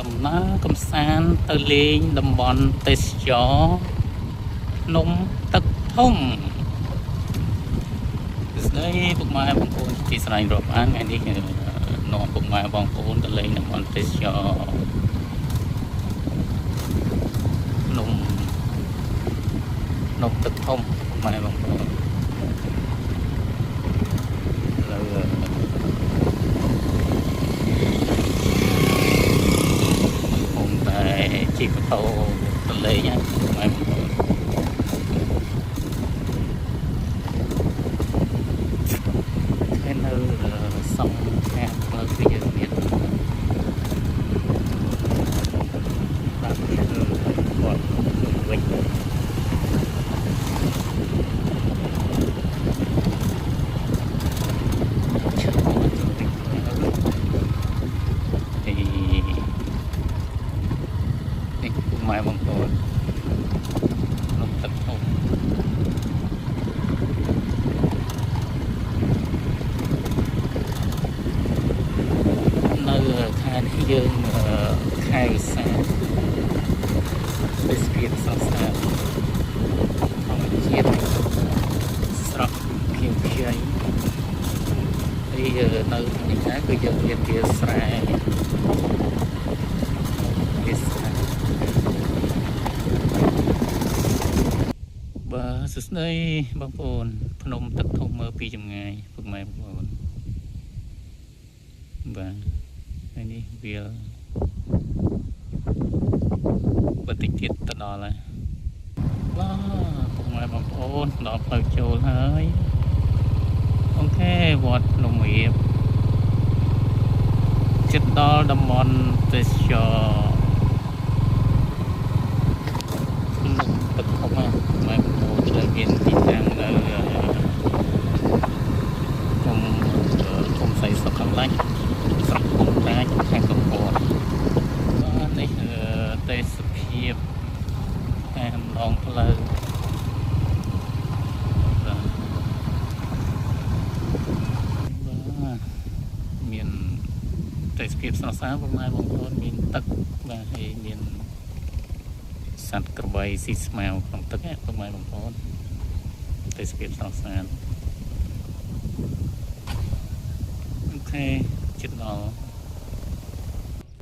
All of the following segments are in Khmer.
ដំណើរកំសាន្តទៅលេងតំបន់ទេសចរភ្នំទឹកធំស្ដីពុកម៉ែបងប្អូនទីស្រឡាញ់រាប់អានថ្ងៃនេះនាំពុកម៉ែបងប្អូនទៅលេងតំបន់ទេសចរភ្នំទឹកធំពុកម៉ែបងប្អូនជីម៉ូតូទៅលេងហ្នឹងបងប្អូនហើយនៅសងខាងផ្លូវគឺយើងមានបាទគឺគាត់វិញម៉ែបងប្អូនភ្នំទឹកធំនៅខែនេះយើងខែវិសាខទេសភាពស្រស់ស្អាតធម្មជាតិស្រស់ខៀវខ្ចីហើយនៅនេះដែរគឺយើងមានវាលស្រែបាទសួស្តីបងប្អូនភ្នំទឹកធំមើលពីចម្ងាយពុកម៉ែបងប្អូនបាទហើយនេះវាបន្តិចទៀតទៅដល់ហើយបាទពុកម៉ែបងប្អូនដល់ផ្លូវចូលហើយអូខេវត្តភ្នំរៀបជិតដល់តំបន់ទេសចរទឹកធំណាម៉ែបងប្អូនដែលមានទីតាំងនៅគុំសៃសុខខាងលិចស្រុកគុំតាចខេត្តកំពតបាទនេះទេសភាពតាមដងផ្លូវបាទមានទេសភាពស្រស់ស្អាតបងប្អូនមានទឹកបាទហើយមានសត្វក្របីស៊ីស្មៅក្នុងទឹកហ្នឹងពុកម៉ែបងប្អូនទេសភាពស្រស់ស្អាតអូខេជិតដល់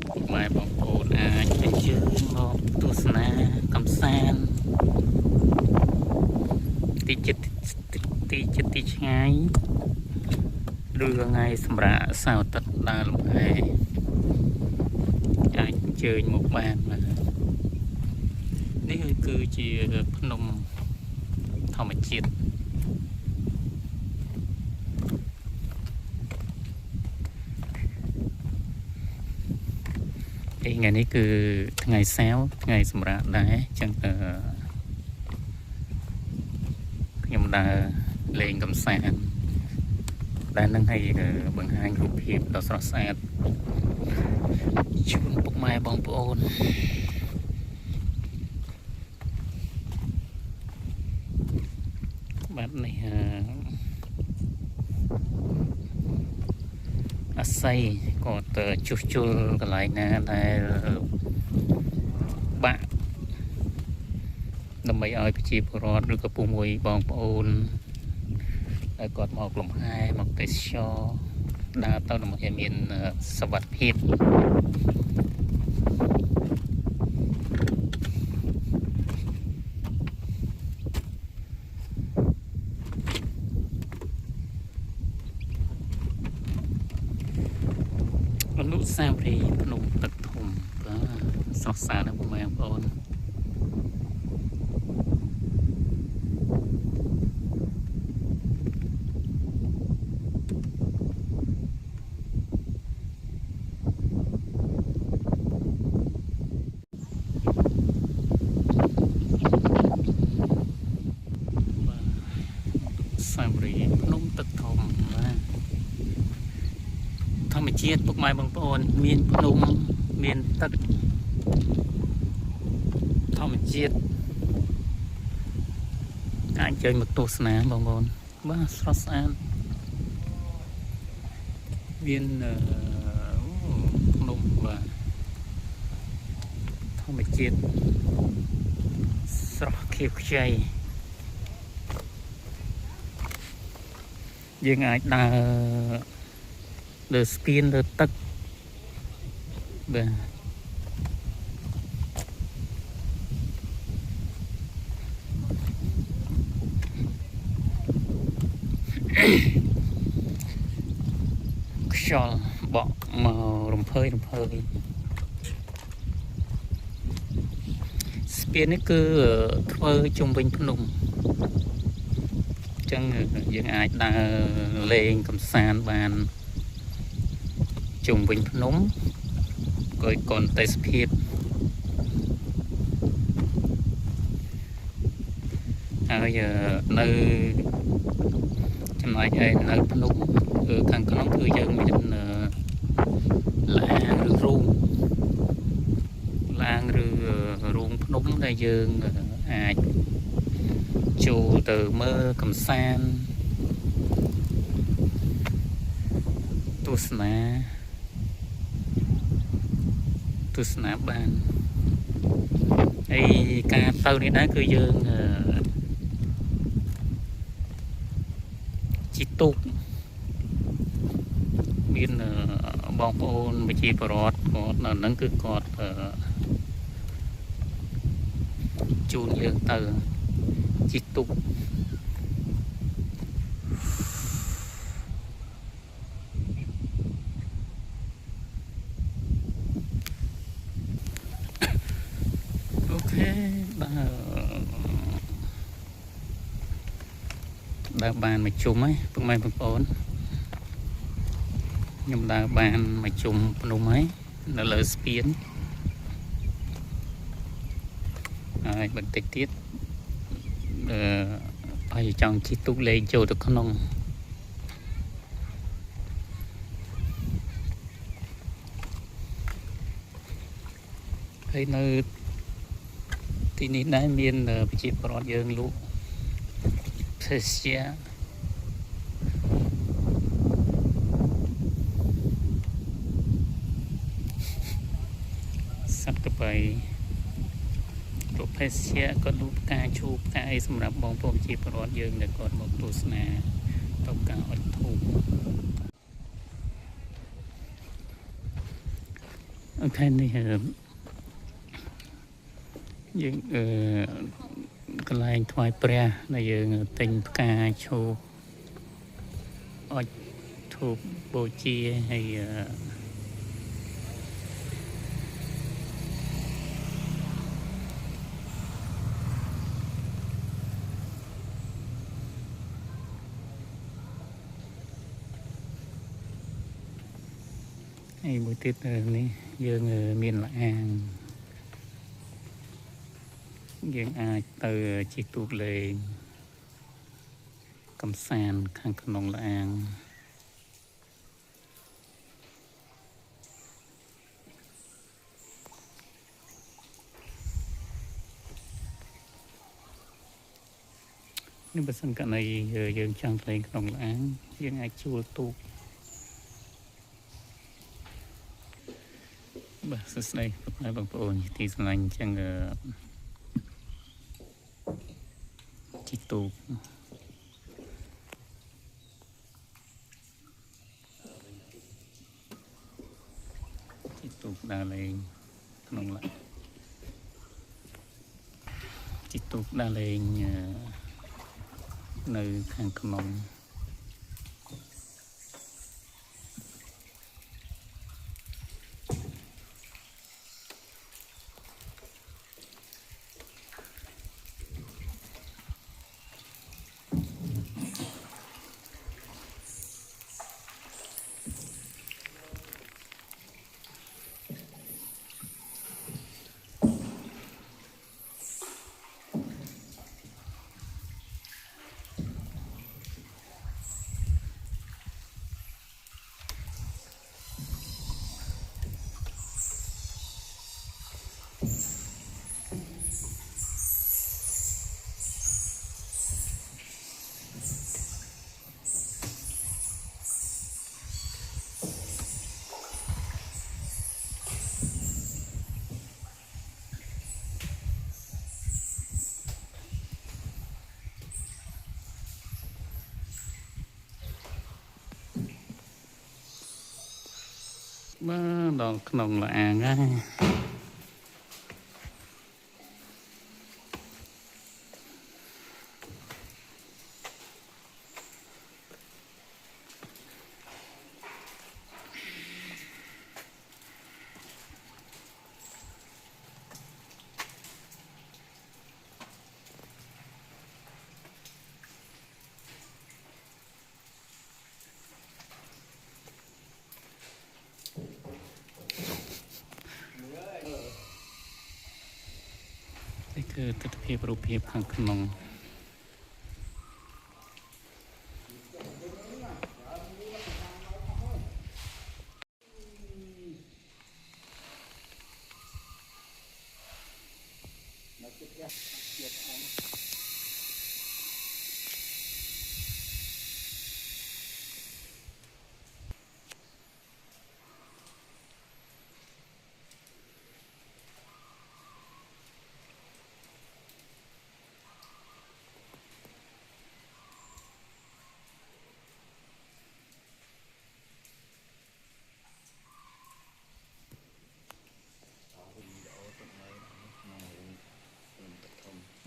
ពុកម៉ែបងប្អូនអាចទៅជើងមកទស្សនាកំសាន្តទីឆ្ងាយឬថ្ងៃសម្រាប់សៅរ៍អាទិត្យដើរលំហែអាចអញ្ជើញមកបានណានេះគឺជាភ្នំធម្មជាតិថ្ងៃនេះគឺថ្ងៃសៅរ៍ថ្ងៃសម្រាប់ដែរអញ្ចឹងខ្ញុំដើរលេងកម្សាន្តដែលនឹងឲ្យបង្ហាញរូបភាពដ៏ស្រស់ស្អាតជូនពុកម៉ែបងប្អូនបាទនេះអាស័យក៏ទៅជួសជុលកន្លែងណាដែលបាក់ដើម្បីឲ្យប្រជាពលរដ្ឋឬក៏ពុះមួយបងប្អូនដែលគាត់មកលំហែមកទេសចរដើរទៅដើម្បីឲ្យមានសុវត្ថិភាពអនុស្សាវរីយ៍ភ្នំទឹកធំបាទស្រស់ស្អាតណាស់បងប្អូនសាវរីយ៍ភ្នំទឹកធំបាទធម្មជាតិពុកម៉ែបងប្អូនមានភ្នំមានទឹកធម្មជាតិអាចចេញមកទស្សនាបងប្អូនបាទស្រស់ស្អាតមានភ្នំបាទ ធម្មជាតិស្រស់ខៀវខ្ចីយើងអាចដើរលើស្ពានលើទឹកបាទខ្យល់បក់មករំភើយស្ពាននេះគឺធ្វើជុំវិញភ្នំចឹងយើងអាចដើរលេងកំសាន្តបានជុំវិញភ្នំក៏កូនទេសភាពហើយនៅចំណែកឯនៅភ្នំខាងក្នុងគឺយើងមានឡានឬរូងភ្នំដែលយើងអាចចូលទៅមើលកំសាន្តទស្សនាបានហើយការទៅនេះដែរគឺយើងជីទូកមានបងប្អូនប្រជាពលរដ្ឋគាត់នៅហ្នឹងគឺគាត់ជូនយើងទៅជីទូកអូខេដើរបានមកជុំហើយពុកម៉ែបងប្អូនខ្ញុំដើរបានមកជុំភ្នំហើយនៅលើស្ពានហើយបន្តិចទៀតហើយចង់ជិះទូកលេងចូលទៅក្នុងហើយនៅទីនេះដែរមានប្រជាពលរដ្ឋយើងលក់ភេសជ្ជៈសត្វកបីលក់ភេសជ្ជៈក៏លក់ផ្កាឈូកផ្កាអីសម្រាប់បងប្អូនប្រជាពលរដ្ឋយើងដែលគាត់មកទស្សនាទៅការអុជធូបអូខេនេះយើងកន្លែងថ្វាយព្រះដែលយើងទិញផ្កាឈូកអុជធូបបូជាហើយមួយទៀតនេះយើងមានលអាងយើងអាចទៅជិះទូកលេងកំសាន្តខាងក្នុងលអាងនេះបើសិនករណីយើងចង់លេងក្នុងលអាងយើងអាចជួលទូកបាទសួស្តីបងប្អូនទីស្រឡាញ់អញ្ចឹងជិះទូកដើរលេងក្នុងជិះទូកដើរលេងនៅខាងក្នុង Ba đòn nòng là à ngay. Đâyคือទស្សនវិជ្ជារូបភាពខាងក្នុង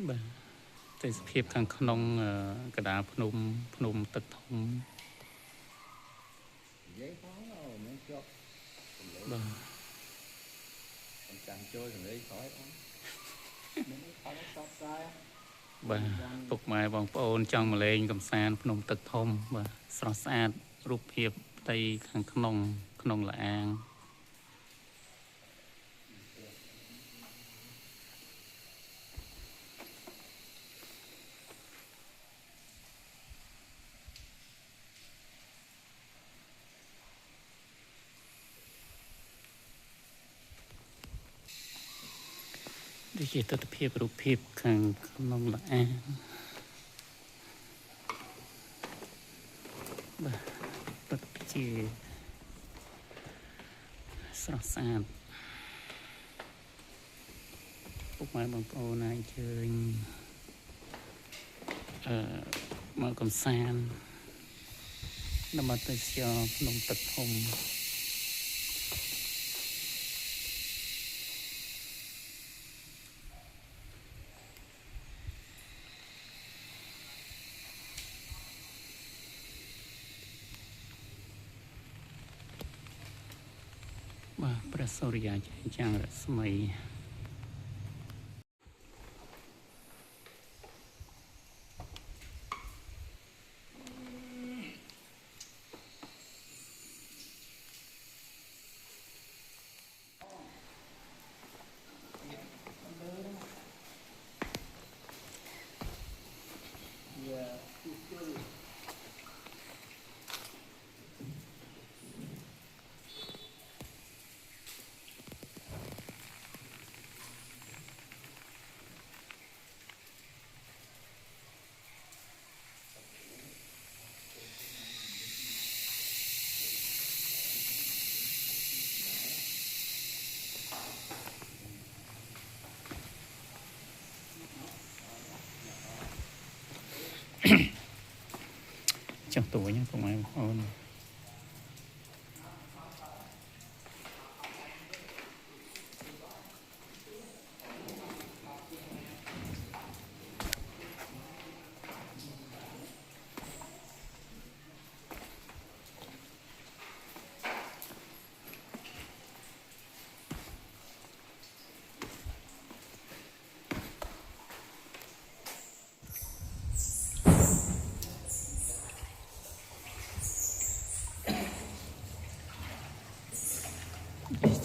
បាទទេសភាពខាងក្នុងកណ្ដាលភ្នំទឹកធំនិយាយផងមិនជាប់បាទចាំចូលសម្លេងក្រោយអត់មិនខំសបស្រាយបាទពុកម៉ែបងប្អូនចង់មកលេងកំសាន្តភ្នំទឹកធំបាទស្រស់ស្អាតរូបភាពផ្ទៃខាងក្នុងលអាងនេះជាទស្សនវិជ្ជារូបភាពខាងក្នុងលអាងបាទពិតជាស្រស់ស្អាតពុកម៉ែបងប្អូនអាចអញ្ជើញមកកំសាន្តដើម្បីទៅស្គាល់ភ្នំទឹកធំបាទព្រះសូរិយាចាំងរស្មីចុះតួញពុកម៉ែបងប្អូន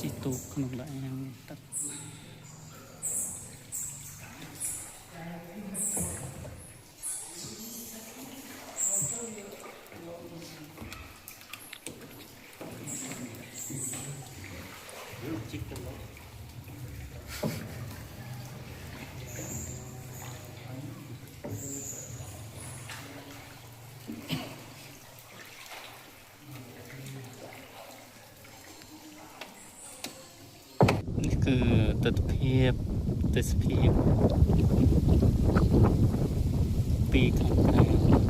ជីទូកក្នុងលអាងទឹកជីកទៅនេះគឺទស្សនវិជ្ជាពីខាងក្រៅ